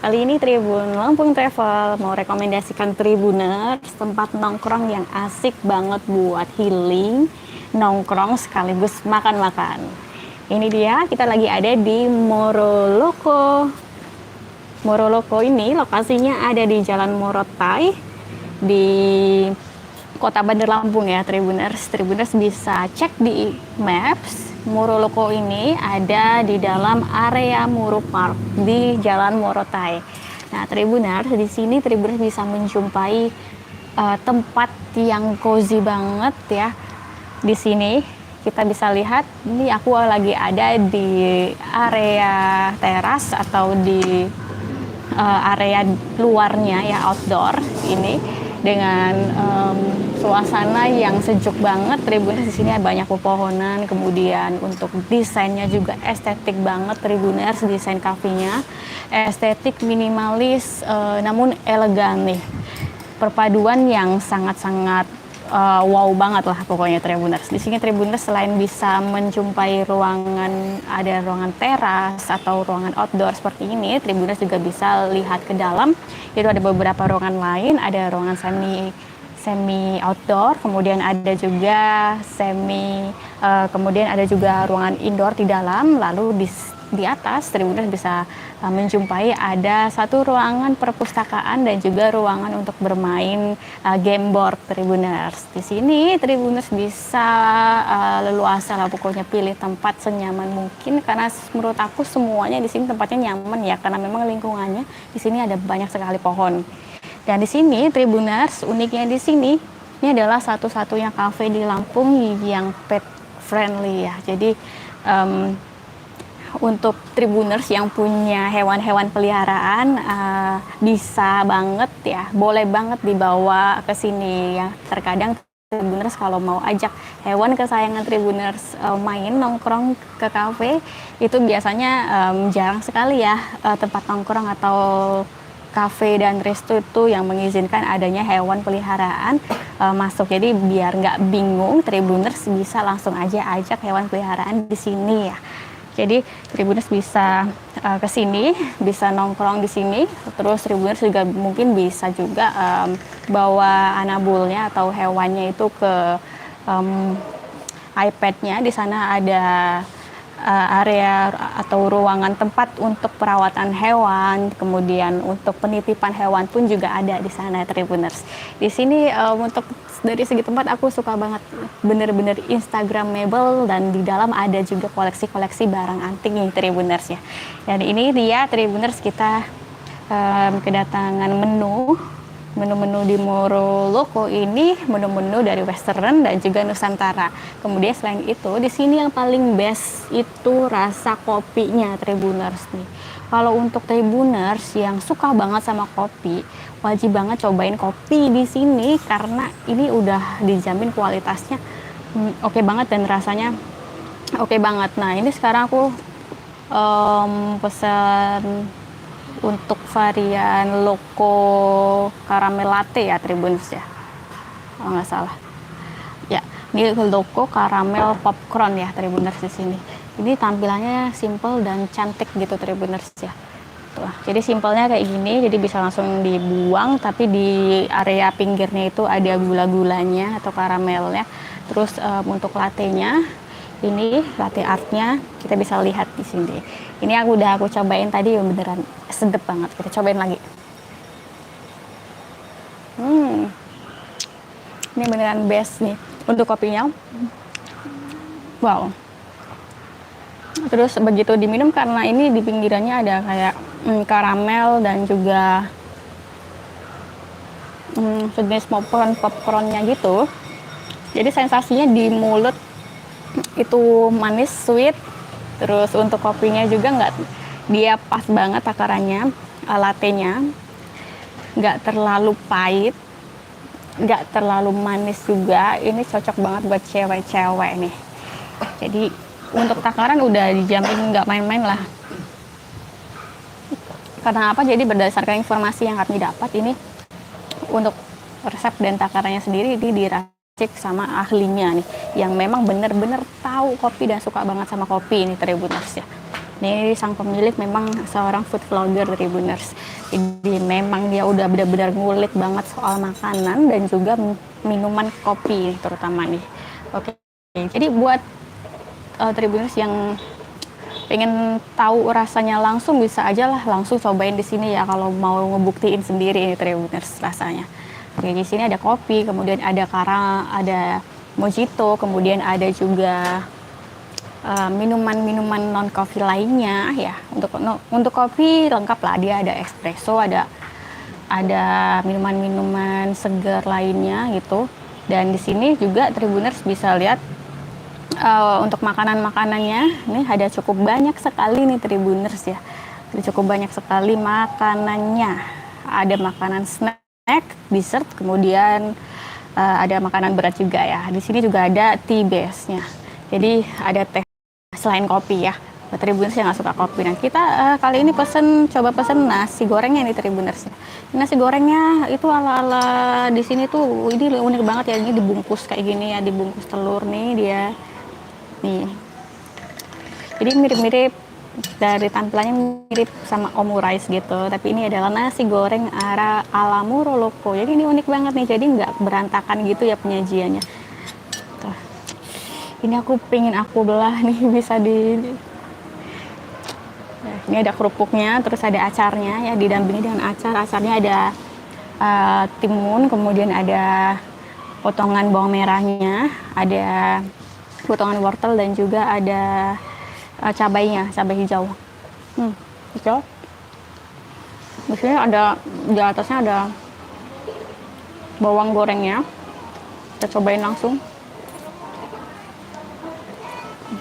Kali ini Tribun Lampung Travel mau rekomendasikan Tribuners tempat nongkrong yang asik banget buat healing, nongkrong sekaligus makan-makan. Ini dia, kita lagi ada di Moroloko. Moroloko ini lokasinya ada di Jalan Morotai di Kota Bandar Lampung ya, Tribuners. Tribuners bisa cek di Maps. Moroloko ini ada di dalam area Moro Park di Jalan Morotai. Nah, Tribuners di sini Tribuners bisa menjumpai tempat yang cozy banget ya. Di sini kita bisa lihat, ini aku lagi ada di area teras atau di area luarnya ya, outdoor ini dengan suasana yang sejuk banget. Tribuners di sini banyak pepohonan, kemudian untuk desainnya juga estetik banget. Tribuners desain kafenya estetik minimalis namun elegan nih, perpaduan yang sangat-sangat wow banget lah pokoknya Tribuners. Di sini Tribuners selain bisa menjumpai ruangan, ada ruangan teras atau ruangan outdoor seperti ini, Tribuners juga bisa lihat ke dalam. Itu ada beberapa ruangan lain, ada ruangan semi outdoor, kemudian ada juga kemudian ada juga ruangan indoor di dalam. Lalu di atas Tribuners bisa menjumpai ada satu ruangan perpustakaan dan juga ruangan untuk bermain game board Tribuners. Di sini Tribuners bisa leluasa lah pokoknya pilih tempat senyaman mungkin, karena menurut aku semuanya di sini tempatnya nyaman ya, karena memang lingkungannya di sini ada banyak sekali pohon. Dan di sini Tribuners uniknya di sini ini adalah satu-satunya cafe di Lampung yang pet friendly ya. Jadi untuk Tribuners yang punya hewan-hewan peliharaan bisa banget ya, boleh banget dibawa ke sini ya. Terkadang Tribuners kalau mau ajak hewan kesayangan Tribuners main nongkrong ke kafe, itu biasanya jarang sekali ya tempat nongkrong atau kafe dan resto itu yang mengizinkan adanya hewan peliharaan masuk. Jadi biar nggak bingung, Tribuners bisa langsung aja ajak hewan peliharaan di sini ya. Jadi Tribuners bisa ke sini, bisa nongkrong di sini. Terus Tribuners juga mungkin bisa juga bawa anabulnya atau hewannya itu ke iPad-nya. Di sana ada area atau ruangan tempat untuk perawatan hewan, kemudian untuk penitipan hewan pun juga ada di sana Tribuners. Di sini untuk dari segi tempat aku suka banget, bener-bener instagramable, dan di dalam ada juga koleksi-koleksi barang antik nih Tribuners ya. Dan ini dia Tribuners, kita kedatangan menu-menu di Moroloko ini, menu-menu dari Western dan juga Nusantara. Kemudian selain itu, di sini yang paling best itu rasa kopinya Tribuners nih. Kalau untuk Tribuners yang suka banget sama kopi, wajib banget cobain kopi di sini karena ini udah dijamin kualitasnya oke banget dan rasanya oke banget. Nah, ini sekarang aku pesan untuk varian Loco Caramel Latte ya Tribuners ya, kalau nggak salah ya. Ini Loco Caramel Popcorn ya Tribuners. Di sini ini tampilannya simple dan cantik gitu Tribuners ya. Tuh, jadi simpelnya kayak gini, jadi bisa langsung dibuang, tapi di area pinggirnya itu ada gula-gulanya atau karamelnya. Terus untuk latte-nya, ini latte artnya kita bisa lihat di sini. Ini aku cobain tadi, beneran sedep banget. Kita cobain lagi. Ini beneran best nih untuk kopinya. Wow. Terus begitu diminum, karena ini di pinggirannya ada kayak karamel dan juga sejenis popcornnya gitu. Jadi sensasinya di mulut itu manis, sweet. Terus untuk kopinya juga dia pas banget takarannya, latte-nya nggak terlalu pahit, nggak terlalu manis juga. Ini cocok banget buat cewek-cewek nih. Jadi untuk takaran udah dijamin nggak main-main lah. Karena apa? Jadi berdasarkan informasi yang kami dapat, ini untuk resep dan takarannya sendiri ini diracik sama ahlinya nih, yang memang bener-bener tahu kopi dan suka banget sama kopi ini Tribuners ya. Ini sang pemilik memang seorang food vlogger Tribuners. Jadi memang dia udah benar-benar ngulik banget soal makanan dan juga minuman kopi terutama nih. Oke, jadi buat Tribuners yang pengen tahu rasanya langsung, bisa aja lah langsung cobain di sini ya kalau mau ngebuktiin sendiri ini Tribuners rasanya. Oke, di sini ada kopi, kemudian ada ada mojito, kemudian ada juga minuman-minuman non kopi lainnya ya. Untuk kopi lengkap lah, dia ada espresso, ada minuman-minuman segar lainnya gitu. Dan di sini juga Tribuners bisa lihat untuk makanan-makanannya, ini ada cukup banyak sekali nih Tribuners ya. Ada cukup banyak sekali makanannya. Ada makanan snack, dessert, kemudian ada makanan berat juga ya. Di sini juga ada tea base-nya. Jadi ada teh selain kopi ya. Buat Tribuners yang nggak suka kopi. Nah kita kali ini coba pesen nasi gorengnya nih Tribuners. Nasi gorengnya itu ala-ala di sini tuh, ini unik banget ya. Ini dibungkus kayak gini ya, dibungkus telur nih dia. Nih. Jadi mirip-mirip dari tampilannya mirip sama omurice gitu. Tapi ini adalah nasi goreng ala Muroloko. Jadi ini unik banget nih. Jadi nggak berantakan gitu ya penyajiannya. Tuh. Ini aku belah nih bisa ini ada kerupuknya, terus ada acarnya ya, didampingi dengan acarnya ada timun, kemudian ada potongan bawang merahnya, ada potongan wortel dan juga ada cabainya, cabai hijau. Hijau. Di sini di atasnya ada bawang gorengnya. Kita cobain langsung.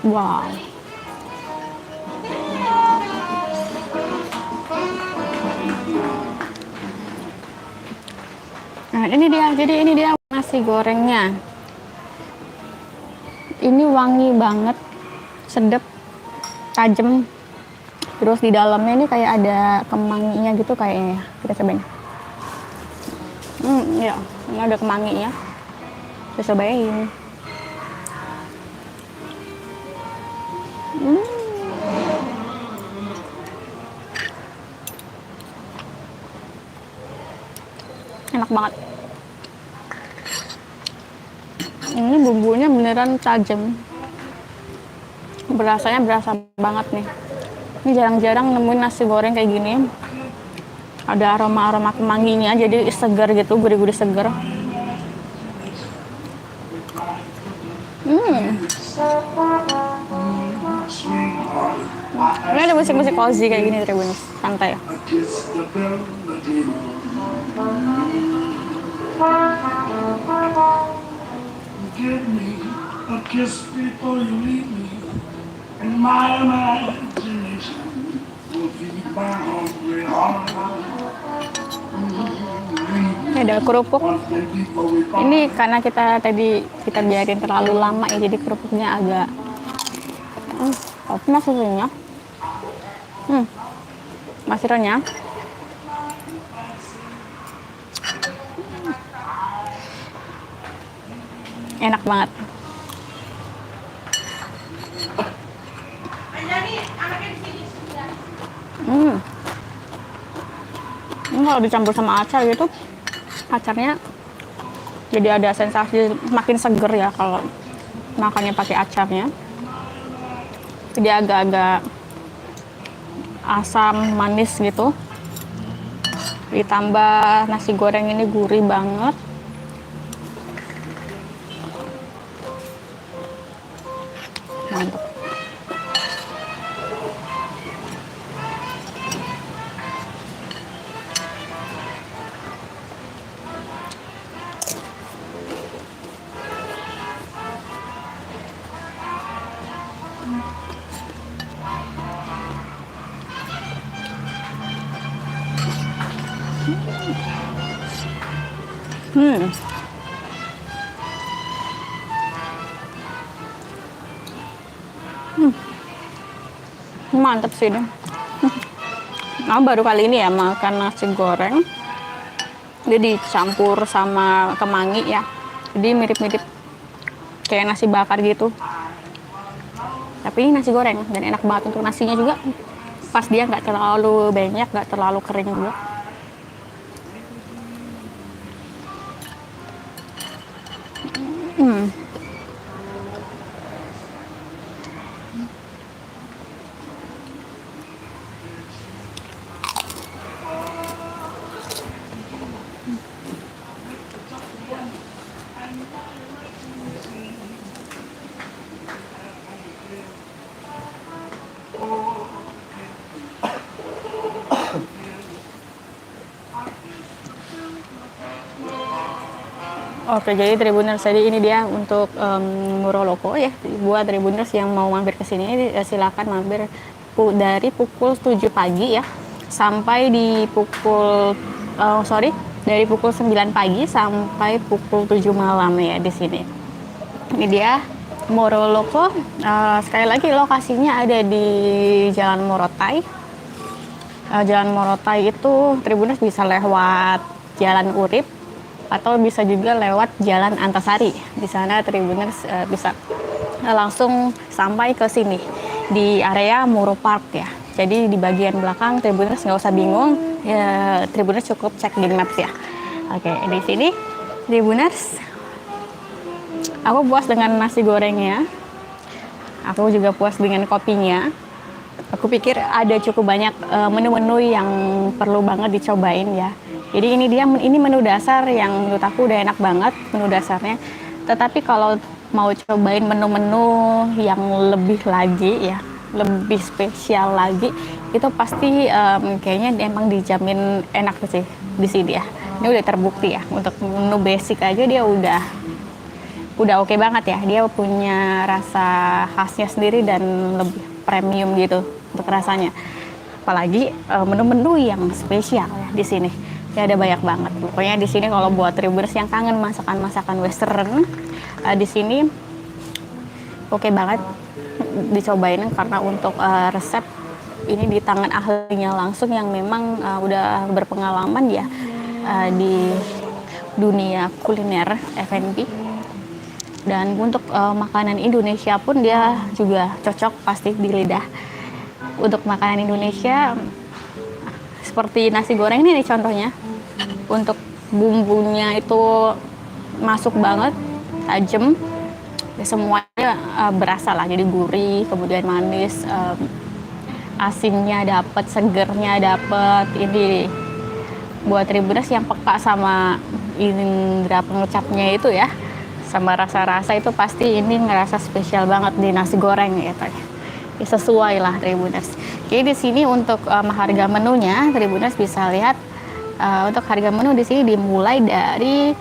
Wow. Nah, jadi ini dia nasi gorengnya. Ini wangi banget, sedap, tajam. Terus di dalamnya ini kayak ada kemanginya gitu kayaknya. Kita cobain. Ya, ini ada kemanginya. Kita cobain. Enak banget. Ini bumbunya beneran tajam. Berasanya berasa banget nih. Ini jarang-jarang nemuin nasi goreng kayak gini. Ada aroma-aroma kemanginya, jadi segar gitu, gurih-gurih segar. Ini ada musik-musik cozy kayak gini Tribuners, santai ya. Give me a kiss before you leave me, and my imagination will feed my hungry heart. Ini ada kerupuk. Ini karena kita biarin terlalu lama ya, jadi kerupuknya agak masih renyah. Masih renyah. Enak banget. Ini kalau dicampur sama acar gitu, acarnya jadi ada sensasi makin seger ya kalau makannya pakai acarnya. Jadi agak-agak asam manis gitu. Ditambah nasi goreng ini gurih banget. Mantap. Mantap sih deh. Nah, baru kali ini ya makan nasi goreng. Dia dicampur sama kemangi ya. Jadi mirip-mirip kayak nasi bakar gitu. Tapi ini nasi goreng dan enak banget untuk nasinya juga. Pas dia nggak terlalu banyak, nggak terlalu kering juga. Hmm. Oke, jadi Tribuners, jadi ini dia untuk Muroloko ya. Buat Tribuners yang mau mampir ke sini, silakan mampir dari pukul 7 pagi ya sampai di pukul dari pukul 9 pagi sampai pukul 7 malam ya di sini. Ini dia Muroloko. Sekali lagi lokasinya ada di Jalan Morotai. Jalan Morotai itu Tribuners bisa lewat Jalan Urip atau bisa juga lewat Jalan Antasari. Di sana Tribuners bisa langsung sampai ke sini di area Muro Park ya. Jadi di bagian belakang Tribuners nggak usah bingung, ya, Tribuners cukup cek di maps ya. Oke, di sini Tribuners, aku puas dengan nasi gorengnya. Aku juga puas dengan kopinya. Aku pikir ada cukup banyak menu-menu yang perlu banget dicobain ya. Jadi ini menu dasar yang menurut aku udah enak banget menu dasarnya. Tetapi kalau mau cobain menu-menu yang lebih lagi ya, lebih spesial lagi, itu pasti kayaknya emang dijamin enak sih di sini ya. Ini udah terbukti ya, untuk menu basic aja dia udah oke banget ya. Dia punya rasa khasnya sendiri dan lebih premium gitu untuk rasanya. Apalagi menu-menu yang spesial ya di sini. Ya ada banyak banget. Pokoknya di sini kalau buat Tribuners yang kangen masakan-masakan western, di sini oke banget dicobain karena untuk resep ini di tangan ahlinya langsung yang memang udah berpengalaman ya di dunia kuliner F&B. Dan untuk makanan Indonesia pun dia juga cocok pasti di lidah. Untuk makanan Indonesia seperti nasi goreng ini nih contohnya. Untuk bumbunya itu masuk banget, tajam. Ya, semuanya berasa lah, jadi gurih, kemudian manis, asinnya dapet, segernya dapet. Ini buat Tribuners yang peka sama indera pengecapnya itu ya, sama rasa-rasa itu pasti ini ngerasa spesial banget di nasi goreng gitu ya. Sesuai lah Tribuners. Jadi di sini untuk harga menunya Tribuners bisa lihat, untuk harga menu di sini dimulai dari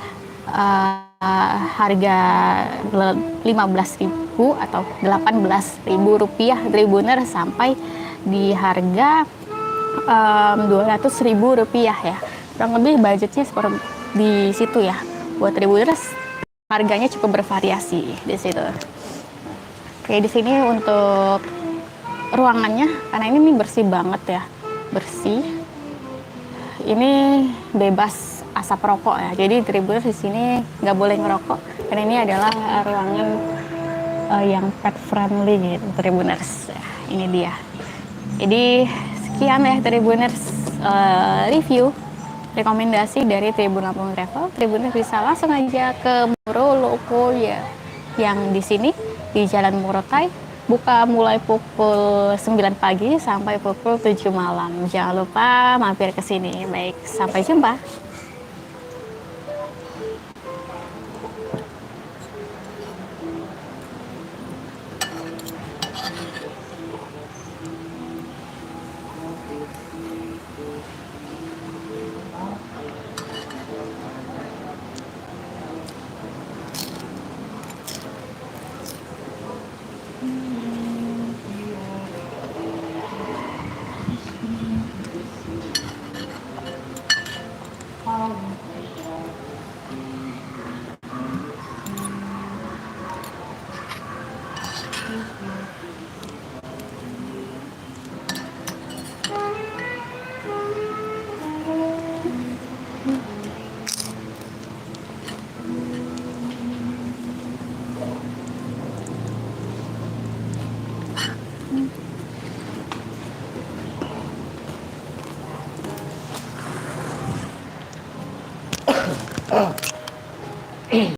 harga 15.000 atau 18.000 rupiah Tribuners sampai di harga 200.000 rupiah ya. Kurang lebih budgetnya seperti di situ ya. Buat Tribuners harganya cukup bervariasi di situ. Oke, di sini untuk ruangannya, karena ini bersih banget ya, bersih. Ini bebas asap rokok ya. Jadi Tribuners di sini nggak boleh ngerokok, karena ini adalah ruangan yang pet friendly gitu, Tribuners. Ini dia. Jadi sekian ya Tribuners review rekomendasi dari Tribun Lampung Travel. Tribuners bisa langsung aja ke Muroloko ya, yang di sini di Jalan Morotai, buka mulai pukul 9 pagi sampai pukul 7 malam. Jangan lupa mampir ke sini. Baik, sampai jumpa.